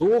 2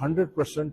100%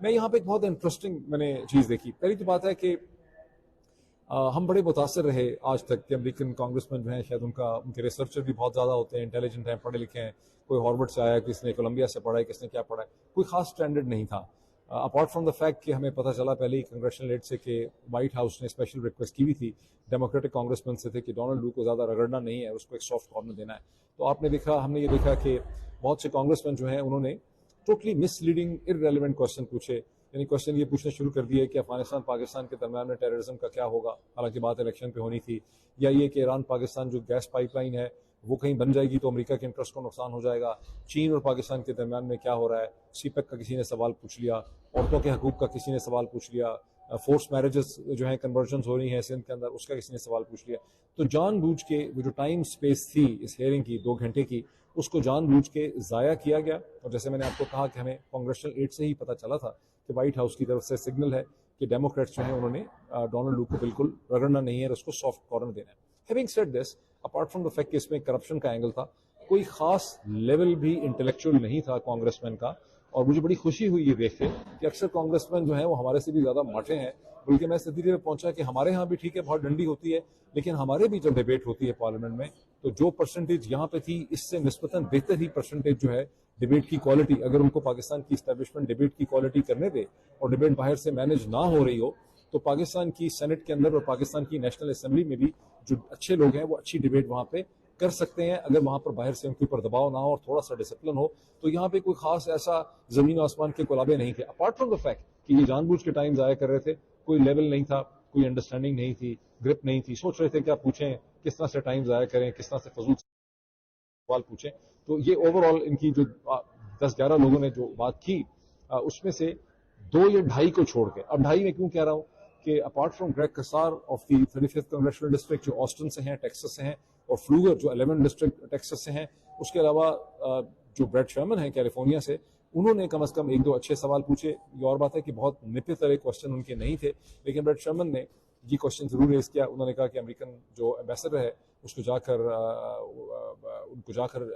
میں یہاں پہ ایک بہت انٹرسٹنگ میں نے چیز دیکھی. پہلی تو بات ہے کہ ہم بڑے متاثر رہے آج تک کہ امریکن کانگریس مین جو ہیں شاید ان کے ریسرچر بھی بہت زیادہ ہوتے ہیں, انٹیلیجنٹ ہیں, پڑھے لکھے ہیں, کوئی ہارورڈ سے آیا, کس نے کولمبیا سے پڑھا ہے, کس نے کیا پڑھا ہے, کوئی خاص اسٹینڈرڈ نہیں تھا. اپارٹ فرام دا فیکٹ کہ ہمیں پتہ چلا پہلے ہی کنگریشنل ایڈ سے کہ وائٹ ہاؤس نے اسپیشل ریکویسٹ کی ہوئی تھی ڈیموکریٹک کانگریس مین سے تھے کہ ڈونلڈ لو کو زیادہ رگڑنا نہیں ہے, اس کو ایک سافٹ کارنر دینا ہے. تو آپ نے دیکھا, ہم نے یہ دیکھا کہ بہت سے کانگریس مین جو ہیں انہوں نے ٹوٹلی مس لیڈنگ ارریلیونٹ کوشچن پوچھے. یعنی کوشچن یہ پوچھنا شروع کر دیے کہ افغانستان پاکستان کے درمیان میں ٹیررزم کا کیا ہوگا, حالانکہ بات الیکشن پہ ہونی تھی, یا یہ کہ ایران پاکستان جو گیس پائپ لائن ہے وہ کہیں بن جائے گی تو امریکہ کے انٹرسٹ کو نقصان ہو جائے گا, چین اور پاکستان کے درمیان میں کیا ہو رہا ہے, سی پیک کا کسی نے سوال پوچھ لیا, عورتوں کے حقوق کا کسی نے سوال پوچھ لیا, فورس میرجز جو ہیں کنورژنز ہو رہی ہیں سندھ کے اندر اس کا کسی نے سوال پوچھ لیا. تو جان بوجھ کے وہ جو ٹائم سپیس تھی اس ہیئرنگ کی 2 گھنٹے کی, اس کو جان بوجھ کے ضائع کیا گیا. اور جیسے میں نے آپ کو کہا کہ ہمیں کانگریشنل ایڈ سے ہی پتہ چلا تھا کہ وائٹ ہاؤس کی طرف سے سگنل ہے کہ ڈیموکریٹس جو ہیں انہوں نے ڈونلڈ لو کو بالکل رگڑنا نہیں ہے اور اس کو سافٹ کارنر دینا ہے. Having said this, apart from the fact کہ اس میں کرپشن کا اینگل تھا, کوئی خاص لیول بھی انٹلیکچوئل نہیں تھا کانگریس مین کا. اور مجھے بڑی خوشی ہوئی یہ دیکھ کے کہ اکثر کانگریس مین جو ہیں وہ ہمارے سے بھی زیادہ ماٹے ہیں, بلکہ میں اس نتیجے پہ پہنچا کہ ہمارے ہاں بھی ٹھیک ہے بہت ڈنڈی ہوتی ہے, لیکن ہمارے بھی جب ڈیبیٹ ہوتی ہے پارلیمنٹ میں تو جو پرسنٹیج یہاں پہ تھی اس سے نسبتاً بہتر ہی پرسنٹیج جو ہے ڈیبیٹ کی کوالٹی, اگر ان کو پاکستان کی اسٹیبلشمنٹ ڈیبیٹ کی کوالٹی کرنے دے اور ڈیبیٹ باہر سے مینج نہ ہو رہی ہو تو پاکستان کی سینٹ کے اندر اور پاکستان کی نیشنل اسمبلی میں بھی جو اچھے لوگ ہیں وہ اچھی ڈیبیٹ وہاں پہ کر سکتے ہیں, اگر وہاں پر باہر سے ان کے اوپر دباؤ نہ ہو اور تھوڑا سا ڈسپلن ہو. تو یہاں پہ کوئی خاص ایسا زمین و آسمان کے کلابے نہیں تھے, اپارٹ فرام دا فیکٹ کہ یہ جان بوجھ کے ٹائم ضائع کر رہے تھے, کوئی لیول نہیں تھا, کوئی انڈرسٹینڈنگ نہیں تھی, گرپ نہیں تھی, سوچ رہے تھے کیا پوچھیں, کس طرح سے ٹائم ضائع کریں, کس طرح سے فضول سوال پوچھیں. تو یہ اوور آل ان کی جو 10-11 لوگوں نے جو بات کی اس میں سے 2 یا 2.5 کو چھوڑ کے, اب 2.5 میں کیوں کہہ رہا ہوں کہ apart from Greg Casar of the 35th congressional district جو آسٹن سے ہیں, ٹیکسس سے ہیں, اور فلوگر جو 11 ڈسٹرکٹ ٹیکسس سے ہیں, اس کے علاوہ جو بریٹ شرمن ہیں کیلیفورنیا سے, انہوں نے کم از کم 1-2 اچھے سوال پوچھے. یہ اور بات ہے کہ بہت نپے ترے کوشچن ان کے نہیں تھے, لیکن بریٹ شرمن نے یہ کوشچن ضرور ریز کیا. انہوں نے کہا کہ امریکن جو ایمبیسڈر ہے اس کو جا کر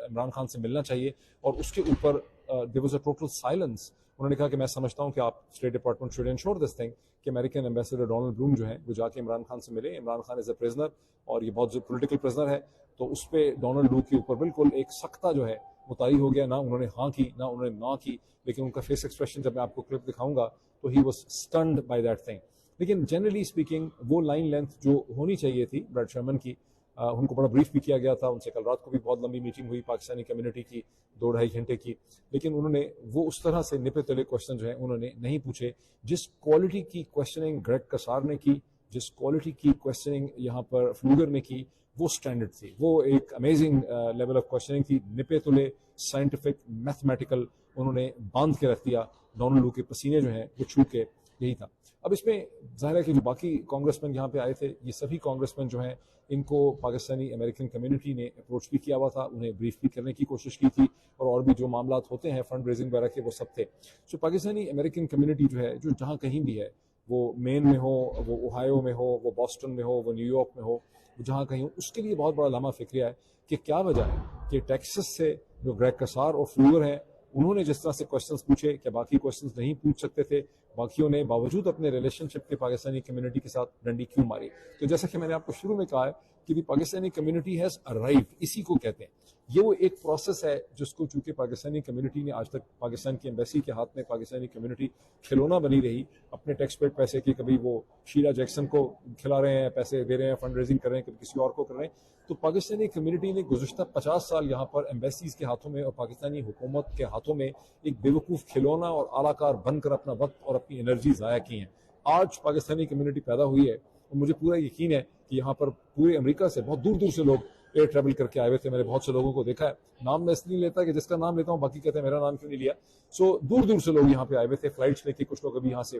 عمران خان سے ملنا چاہیے, اور اس کے اوپر there was a total silence. انہوں نے کہا کہ میں سمجھتا ہوں کہ آپ state department should ensure this thing کہ امریکن ایمبیسڈر ڈونلڈ بلوم جو ہیں وہ جا کے عمران خان سے ملے. عمران خان از اے پرزنر اور یہ بہت پولیٹیکل پرزنر ہے, تو اس پہ ڈونلڈ لو کے اوپر بالکل ایک سختہ جو ہے وہ طاری ہو گیا. نہ انہوں نے ہاں کی نہ انہوں نے نہ کی, لیکن ان کا فیس ایکسپریشن جب میں آپ کو کلپ دکھاؤں گا تو he was stunned by that thing. لیکن جنرلی اسپیکنگ وہ لائن لینتھ جو ہونی چاہیے تھی بریٹ شرمن کی, ان کو بڑا بریف بھی کیا گیا تھا. ان سے کل رات کو بھی بہت لمبی میٹنگ ہوئی پاکستانی کمیونٹی کی 2-2.5 گھنٹے کی, لیکن انہوں نے وہ اس طرح سے نپے تلے کوشچن جو ہیں انہوں نے نہیں پوچھے. جس کوالٹی کی کوشچننگ گریگ کسار نے کی, جس کوالٹی کی کوشچننگ یہاں پر فلوگر نے کی, وہ سٹینڈرڈ تھی. وہ ایک امیزنگ لیول آف کوشچننگ تھی, نپے تلے سائنٹیفک میتھمیٹیکل. انہوں نے باندھ کے رکھ دیا ڈونلڈ لو کے پسینے جو ہیں وہ چھو کے, یہی تھا. اب اس میں ظاہر ہے کہ جو باقی کانگریس مین یہاں پہ آئے تھے, یہ سبھی کانگریس مین جو ہیں ان کو پاکستانی امریکن کمیونٹی نے اپروچ بھی کیا ہوا تھا, انہیں بریف بھی کرنے کی کوشش کی تھی, اور بھی جو معاملات ہوتے ہیں فنڈ ریزنگ وغیرہ کے وہ سب تھے. سو پاکستانی امریکن کمیونٹی جو ہے جو جہاں کہیں بھی ہے, وہ مین میں ہو, وہ اوہایو میں ہو, وہ بوسٹن میں ہو, وہ نیو یارک میں ہو, وہ جہاں کہیں ہو, اس کے لیے بہت بڑا لمحہ فکریہ ہے کہ کیا وجہ ہے کہ ٹیکسس سے جو گریگ کسار اور فلوگر ہیں انہوں نے جس طرح سے کوشچنس پوچھے کہ باقی کوشچنس نہیں پوچھ سکتے تھے, باقیوں نے باوجود اپنے ریلیشن شپ کے پاکستانی کمیونٹی کے ساتھ ڈنڈی کیوں ماری. تو جیسا کہ میں نے آپ کو شروع میں کہا ہے کہ دی پاکستانی کمیونٹی ہیز ارائیوڈ, اسی کو کہتے ہیں. یہ وہ ایک پروسیس ہے جس کو چونکہ پاکستانی کمیونٹی نے آج تک پاکستان کی ایمبیسی کے ہاتھ میں پاکستانی کمیونٹی کھلونا بنی رہی, اپنے ٹیکس پیڈ پیسے کی, کبھی وہ شیلا جیکسن کو کھلا رہے ہیں, پیسے دے رہے ہیں, فنڈ ریزنگ کر رہے ہیں, کبھی کسی اور کو کر رہے ہیں. تو پاکستانی کمیونٹی نے گزشتہ 50 سال یہاں پر ایمبیسیز کے ہاتھوں میں اور پاکستانی حکومت کے ہاتھوں میں ایک بیوقوف کھلونا اور اعلی کار بن کر اپنا وقت اور اپنی انرجی ضائع کی ہیں. آج پاکستانی کمیونٹی پیدا ہوئی ہے اور مجھے پورا یقین ہے کہ یہاں پر پورے امریکہ سے بہت دور دور سے لوگ ایئر ٹریول کر کے آئے ہوئے تھے. میں نے بہت سے لوگوں کو دیکھا ہے, نام میں اس لیے لیتا کہ جس کا نام لیتا ہوں باقی کہتے ہیں میرا نام کیوں نہیں لیا. سو دور دور سے لوگ یہاں پہ آئے ہوئے تھے فلائٹس لے کے, کچھ لوگ ابھی یہاں سے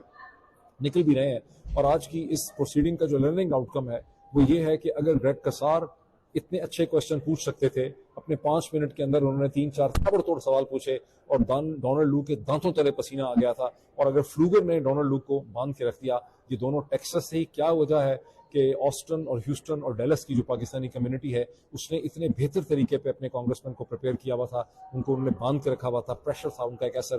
نکل بھی رہے ہیں. اور آج کی اس پروسیڈنگ کا جو لرننگ آؤٹ کم ہے وہ یہ ہے کہ اگر گریگ کسار اتنے اچھے کوشچن پوچھ سکتے تھے, اپنے 5 منٹ کے اندر انہوں نے 3-4 تابڑ توڑ سوال پوچھے اور ڈونلڈ لو کے دانتوں تلے پسینہ آ گیا تھا. اور اگر فلوگر نے ڈونلڈ لو کو باندھ کے رکھ دیا, یہ دونوں ٹیکسس سے ہی, کیا وجہ ہے کہ آسٹن اور ہیوسٹن اور ڈیلس کی جو پاکستانی کمیونٹی ہے اس نے اتنے بہتر طریقے پہ اپنے کانگریس مین کو پریپیئر کیا ہوا تھا, ان کو انہوں نے باندھ کے رکھا ہوا تھا, پریشر تھا ان کا ایک ایسا